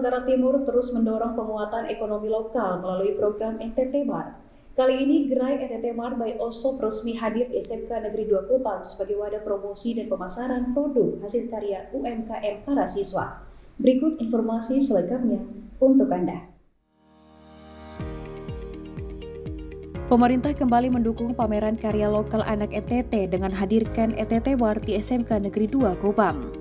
Tenggara Timur terus mendorong penguatan ekonomi lokal melalui program NTT Mart. Kali ini gerai NTT Mart by OSOP resmi hadir di SMK Negeri 2 Kupang sebagai wadah promosi dan pemasaran produk hasil karya UMKM para siswa. Berikut informasi selengkapnya untuk Anda. Pemerintah kembali mendukung pameran karya lokal anak NTT dengan hadirkan NTT Mart di SMK Negeri 2 Kupang.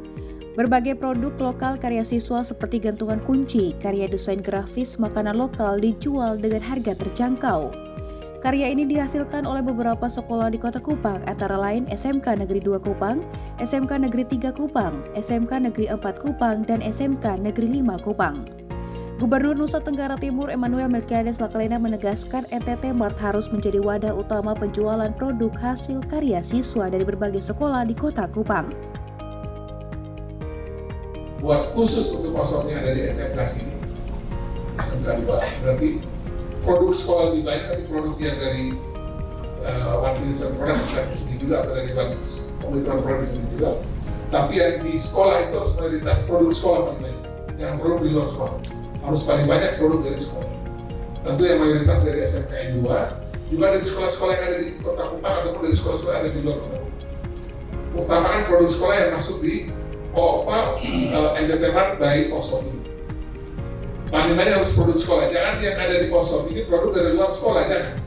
Berbagai produk lokal karya siswa seperti gantungan kunci, karya desain grafis, makanan lokal dijual dengan harga terjangkau. Karya ini dihasilkan oleh beberapa sekolah di Kota Kupang, antara lain SMK Negeri 2 Kupang, SMK Negeri 3 Kupang, SMK Negeri 4 Kupang, dan SMK Negeri 5 Kupang. Gubernur Nusa Tenggara Timur Emmanuel Melkiades Lakalena menegaskan NTT Mart harus menjadi wadah utama penjualan produk hasil karya siswa dari berbagai sekolah di Kota Kupang. Buat khusus untuk OSOP-nya ada di SMK sini, SMK 2, berarti produk sekolah lebih banyak, tapi produk yang dari One Finance Product bisa di sini juga, atau dari One Komunitas Produk di sini juga. Tapi yang di sekolah itu harus prioritas produk sekolah paling banyak, jangan produk di luar sekolah. Harus paling banyak produk dari sekolah. Tentu yang mayoritas dari SMKN 2, juga dari sekolah-sekolah yang ada di Kota Kupang ataupun dari sekolah-sekolah yang ada di luar Kota Kupang. Utamakan produk sekolah yang masuk di NTT Mart by OSOP ini. Paling banyak harus produk sekolah, jangan yang ada di OSOP ini produk dari luar sekolah, jangan.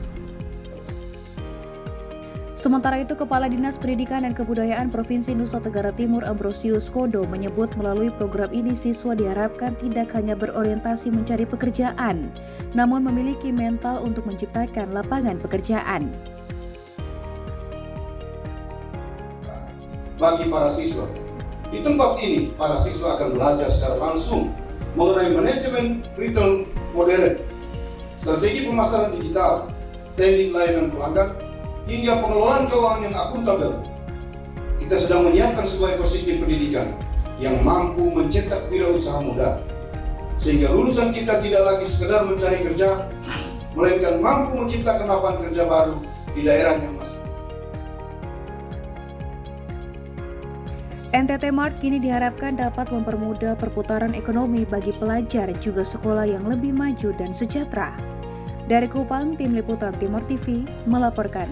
Sementara itu, Kepala Dinas Pendidikan dan Kebudayaan Provinsi Nusa Tenggara Timur Ambrosius Kodo menyebut melalui program ini siswa diharapkan tidak hanya berorientasi mencari pekerjaan, namun memiliki mental untuk menciptakan lapangan pekerjaan. Bagi para siswa, di tempat ini para siswa akan belajar secara langsung mengenai manajemen retail modern, strategi pemasaran digital, teknik layanan pelanggan, hingga pengelolaan keuangan yang akuntabel. Kita sedang menyiapkan sebuah ekosistem pendidikan yang mampu mencetak wirausaha muda, sehingga lulusan kita tidak lagi sekedar mencari kerja, melainkan mampu menciptakan lapangan kerja baru di daerahnya masing-masing. NTT Mart kini diharapkan dapat mempermudah perputaran ekonomi bagi pelajar juga sekolah yang lebih maju dan sejahtera. Dari Kupang, Tim Liputan Timur TV melaporkan.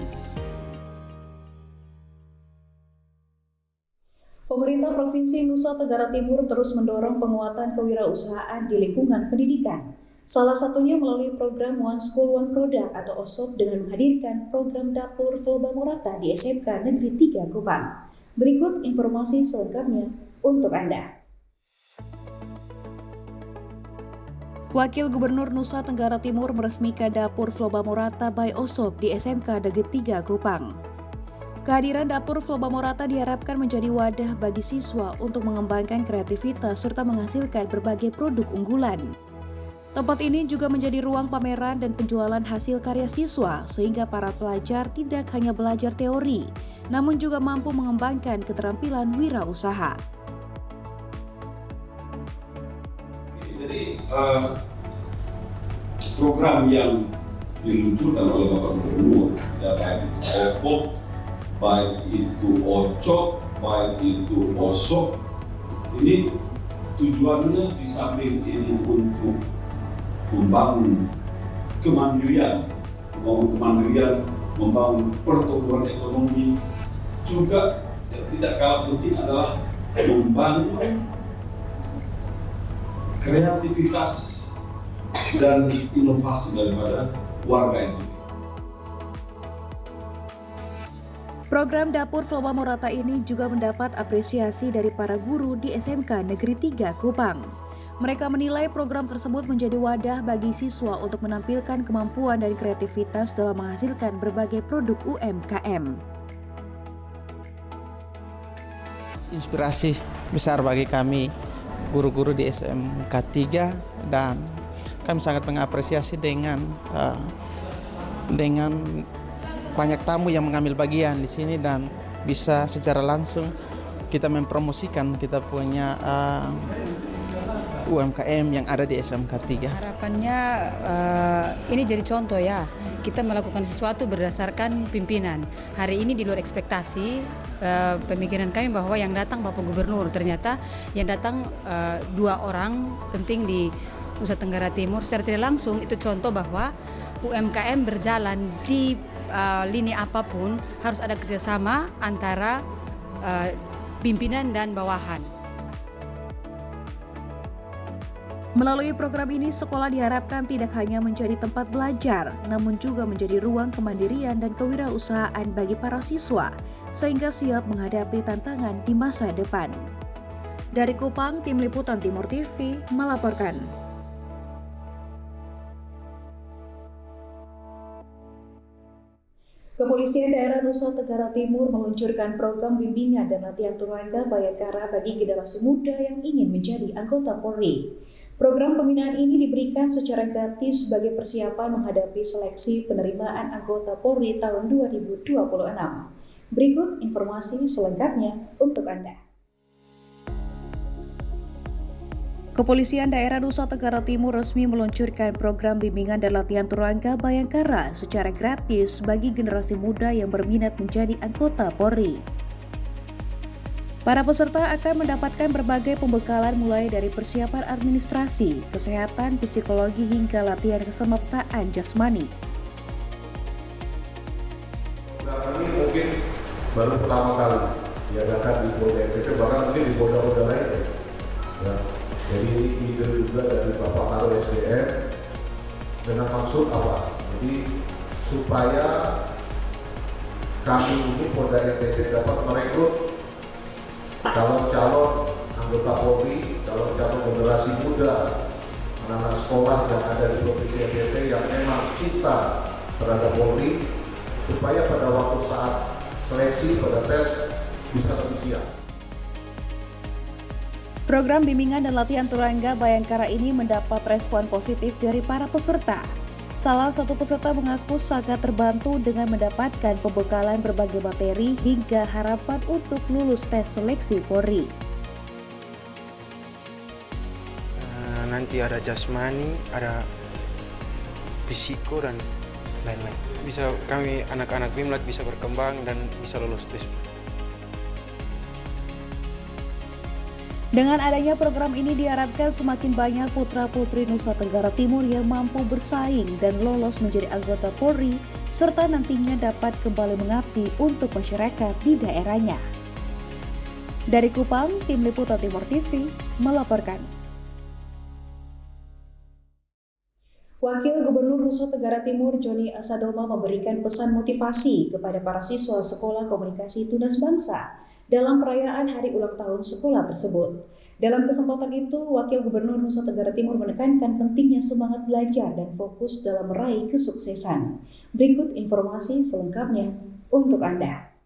Pemerintah Provinsi Nusa Tenggara Timur terus mendorong penguatan kewirausahaan di lingkungan pendidikan. Salah satunya melalui program One School One Product atau OSOP dengan menghadirkan program dapur Flobamurata di SMK Negeri 3 Kupang. Berikut informasi selengkapnya untuk Anda. Wakil Gubernur Nusa Tenggara Timur meresmikan dapur Flobamurata by OSOP di SMK Negeri 3 Kupang. Kehadiran dapur Flobamurata diharapkan menjadi wadah bagi siswa untuk mengembangkan kreativitas serta menghasilkan berbagai produk unggulan. Tempat ini juga menjadi ruang pameran dan penjualan hasil karya siswa sehingga para pelajar tidak hanya belajar teori, namun juga mampu mengembangkan keterampilan wirausaha. Jadi program yang diluncurkan oleh Bapak Gubernur, ya baik itu OVO, baik itu OCOP, baik itu OSOP, ini tujuannya di samping ini untuk membangun kemandirian, membangun pertumbuhan ekonomi, juga yang tidak kalah penting adalah membangun kreativitas dan inovasi daripada warga Indonesia. Program Dapur Flobamurata ini juga mendapat apresiasi dari para guru di SMK Negeri 3 Kupang. Mereka menilai program tersebut menjadi wadah bagi siswa untuk menampilkan kemampuan dan kreativitas dalam menghasilkan berbagai produk UMKM. Inspirasi besar bagi kami guru-guru di SMK 3 dan kami sangat mengapresiasi dengan banyak tamu yang mengambil bagian di sini dan bisa secara langsung kita mempromosikan kita punya UMKM yang ada di SMK 3. Harapannya ini jadi contoh ya, kita melakukan sesuatu berdasarkan pimpinan. Hari ini di luar ekspektasi, pemikiran kami bahwa yang datang Bapak Gubernur, ternyata yang datang 2 orang penting di Nusa Tenggara Timur. Secara tidak langsung itu contoh bahwa UMKM berjalan di lini apapun harus ada kerjasama antara pimpinan dan bawahan. Melalui program ini, sekolah diharapkan tidak hanya menjadi tempat belajar, namun juga menjadi ruang kemandirian dan kewirausahaan bagi para siswa, sehingga siap menghadapi tantangan di masa depan. Dari Kupang, Tim Liputan Timur TV melaporkan. Kepolisian Daerah Nusa Tenggara Timur meluncurkan program bimbingan dan latihan Turangga Bayangkara bagi generasi muda yang ingin menjadi anggota Polri. Program pembinaan ini diberikan secara gratis sebagai persiapan menghadapi seleksi penerimaan anggota Polri tahun 2026. Berikut informasi selengkapnya untuk Anda. Kepolisian Daerah Nusa Tenggara Timur resmi meluncurkan program bimbingan dan latihan Turangga Bayangkara secara gratis bagi generasi muda yang berminat menjadi anggota Polri. Para peserta akan mendapatkan berbagai pembekalan mulai dari persiapan administrasi, kesehatan, psikologi hingga latihan kesemaptaan jasmani. Program ini mungkin baru pertama kali diadakan di Polda NTT, bahkan mungkin di Polda-Polda lain. Ya. Jadi ini ide juga dari Bapak Karo SDM dengan maksud apa? Jadi supaya kami ini Polda NTT dapat merekrut calon-calon anggota Polri, calon-calon generasi muda, anak-anak sekolah yang ada di Provinsi NTT yang memang cinta terhadap Polri, supaya pada waktu saat seleksi pada tes bisa lebih siap. Program bimbingan dan latihan Turangga Bayangkara ini mendapat respon positif dari para peserta. Salah satu peserta mengaku sangat terbantu dengan mendapatkan pembekalan berbagai materi hingga harapan untuk lulus tes seleksi Polri. Nanti ada jasmani, ada fisiko dan lain-lain. Bisa kami anak-anak Bimlat bisa berkembang dan bisa lulus tes. Dengan adanya program ini diharapkan semakin banyak putra-putri Nusa Tenggara Timur yang mampu bersaing dan lolos menjadi anggota Polri, serta nantinya dapat kembali mengabdi untuk masyarakat di daerahnya. Dari Kupang, Tim Liputan Timur TV melaporkan. Wakil Gubernur Nusa Tenggara Timur Joni Asadoma memberikan pesan motivasi kepada para siswa Sekolah Komunikasi Tunas Bangsa dalam perayaan hari ulang tahun sekolah tersebut. Dalam kesempatan itu, Wakil Gubernur Nusa Tenggara Timur menekankan pentingnya semangat belajar dan fokus dalam meraih kesuksesan. Berikut informasi selengkapnya untuk Anda.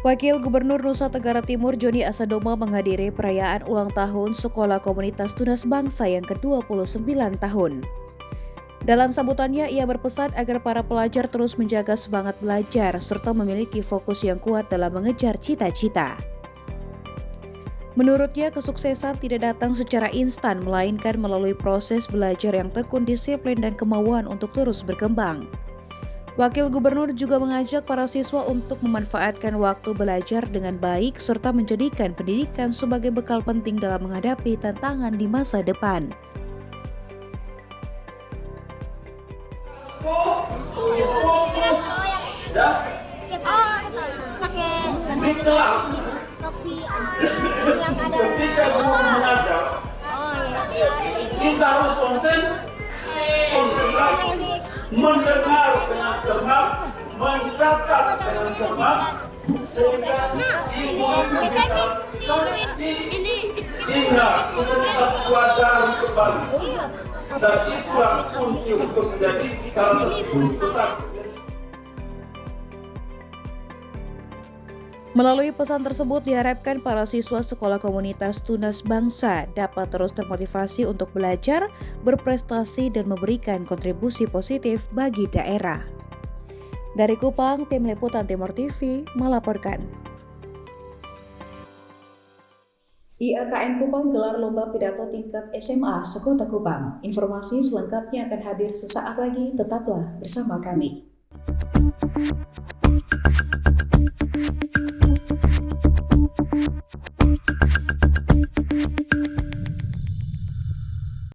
Wakil Gubernur Nusa Tenggara Timur Joni Asadoma menghadiri perayaan ulang tahun Sekolah Komunitas Tunas Bangsa yang ke-29 tahun. Dalam sambutannya, ia berpesan agar para pelajar terus menjaga semangat belajar serta memiliki fokus yang kuat dalam mengejar cita-cita. Menurutnya, kesuksesan tidak datang secara instan, melainkan melalui proses belajar yang tekun, disiplin, dan kemauan untuk terus berkembang. Wakil Gubernur juga mengajak para siswa untuk memanfaatkan waktu belajar dengan baik serta menjadikan pendidikan sebagai bekal penting dalam menghadapi tantangan di masa depan. Fokus ya di kelas ketika guru mengajar kita harus konsentrasi, mendengar dengan cermat, mencatat dengan cermat, sehingga ibu bisa diingat peserta pelajaran kembali. Dan itulah kunci untuk menjadi salah satu guru besar. Melalui pesan tersebut diharapkan para siswa Sekolah Komunitas Tunas Bangsa dapat terus termotivasi untuk belajar, berprestasi, dan memberikan kontribusi positif bagi daerah. Dari Kupang, Tim Liputan Timur TV melaporkan. IAKN Kupang gelar lomba pidato tingkat SMA Sekota Kupang. Informasi selengkapnya akan hadir sesaat lagi, tetaplah bersama kami.